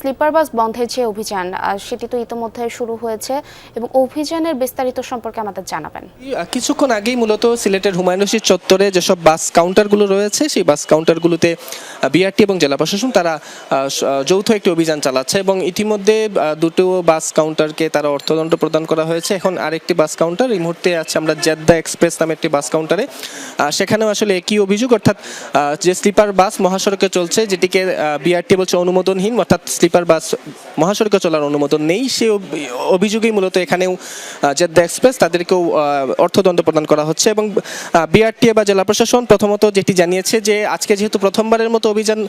Sleeper বাস বন্ধের যে অভিযান সেটি তো ইতিমধ্যে শুরু হয়েছে এবং অভিযানের বিস্তারিত সম্পর্কে আমাদের জানাবেন। কিছুক্ষণ আগেই মূলত সিলেটের হুমায়ুন রশিদ চত্বরে যেসব বাস কাউন্টারগুলো রয়েছে সেই বাস কাউন্টারগুলোতে বিআরটি এবং জেলা প্রশাসন তারা যৌথ একটি অভিযান চালাচ্ছে এবং ইতিমধ্যে দুটো বাস কাউন্টারকে তারা অর্থদণ্ড প্রদান করা হয়েছে। এখন আরেকটি বাস কাউন্টার এই মুহূর্তে আছে আমরা জেদ্দা এক্সপ্রেস নামে একটি বাস কাউন্টারে, সেখানেও আসলে একই অভিযোগ, অর্থাৎ যে স্লিপার বাস মহাসড়কে চলছে যেটিকে বিআরটি বলছে অনুমোদনহীন, অর্থাৎ স্লিপার বাস মহাসড়কে চলার অনুমোদন নেই, সেই অভিযোগেই মূলত এখানেও জেদ্দা এক্সপ্রেস তাদেরকেও অর্থদণ্ড প্রদান করা হচ্ছে। এবং বিআরটি বা জেলা প্রশাসন প্রথমত যেটি জানিয়েছে যে আজকে যেহেতু প্রথমবারের মতো অভিযান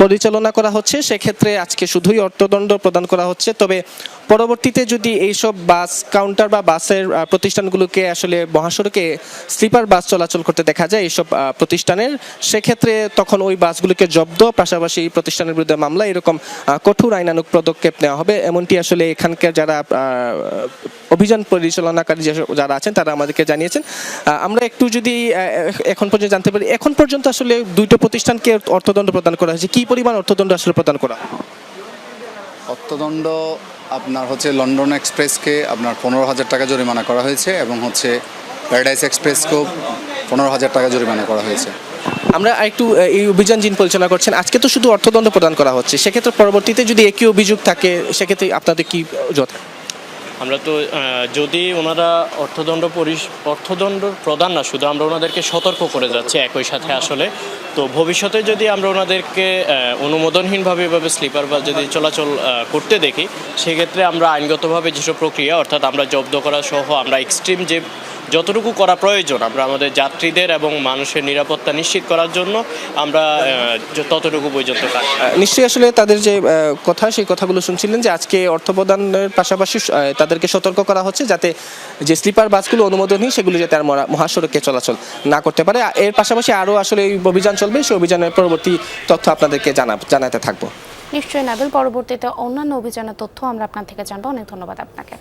পরিচালনা করা হচ্ছে সেক্ষেত্রে আজকে শুধুই অর্থদণ্ড প্রদান করা হচ্ছে, তবে পরবর্তীতে যদি এইসব বাস কাউন্টার বা বাসের প্রতিষ্ঠানগুলোকে আসলে মহাসড়কে স্লিপার বাস চলাচল করতে দেখা যায় এইসব প্রতিষ্ঠানের, সেক্ষেত্রে তখন ওই বাসগুলোকে জব্দ, পাশাপাশি এই প্রতিষ্ঠানের বিরুদ্ধে মামলা, এরকম কঠোর আইনানুগ পদক্ষেপ নেওয়া হবে, এমনটি আসলে এখানকার যারা অভিযান পরিচালনাকারী যারা আছেন তারা আমাদেরকে জানিয়েছেন। আমরা একটু যদি এখন পর্যন্ত জানতে পারি, এখন পর্যন্ত আসলে দুইটো প্রতিষ্ঠানকে অর্থদণ্ড প্রদান করা হয়েছে, কি পরিমাণ অর্থদণ্ড আসলে প্রদান করা? অর্থদণ্ড আপনার হচ্ছে লন্ডন এক্সপ্রেসকে আপনার 15,000 টাকা জরিমানা করা হয়েছে এবং হচ্ছে প্যারাডাইস এক্সপ্রেসকেও 15,000 টাকা জরিমানা করা হয়েছে। আমরা একটু এই অভিযান যিনি পরিচালনা করছেন, আজকে তো শুধু অর্থদণ্ড প্রদান করা হচ্ছে, সেক্ষেত্রে পরবর্তীতে যদি একই অভিযোগ থাকে সেক্ষেত্রে আপনাদের কি যথা? আমরা তো যদি ওনারা অর্থদণ্ড প্রদান না, শুধু আমরা ওনাদেরকে সতর্ক করে যাচ্ছি একই সাথে আসলে। তো ভবিষ্যতে যদি আমরা ওনাদেরকে অনুমোদনহীনভাবে এভাবে স্লিপার বাস যদি চলাচল করতে দেখি, সেক্ষেত্রে আমরা আইনগতভাবে যেসব প্রক্রিয়া, অর্থাৎ আমরা জব্দ করা সহ আমরা এক্সট্রিম যে যতটুকু করা প্রয়োজন আমরা আমাদের যাত্রীদের এবং মানুষের নিরাপত্তা নিশ্চিত করার জন্য আমরা ততটুকু পর্যন্ত কাজ। নিশ্চয়ই আসলে তাদের যে কথা, সেই কথাগুলো শুনছিলেন যে আজকে অর্থ প্রদানের পাশাপাশি তাদেরকে সতর্ক করা হচ্ছে যাতে যে স্লিপার বাসগুলো অনুমোদনহীন সেগুলো যাতে আর মহাসড়কে চলাচল না করতে পারে। এর পাশাপাশি আরও আসলে এই অভিযান চলবে, সেই অভিযানের পরবর্তী তথ্য আপনাদেরকে জানাতে থাকবো। নিশ্চয়ই নাবিল, পরবর্তীতে অন্যান্য অভিযানের তথ্য আমরা আপনার থেকে জানবো। অনেক ধন্যবাদ আপনাকে।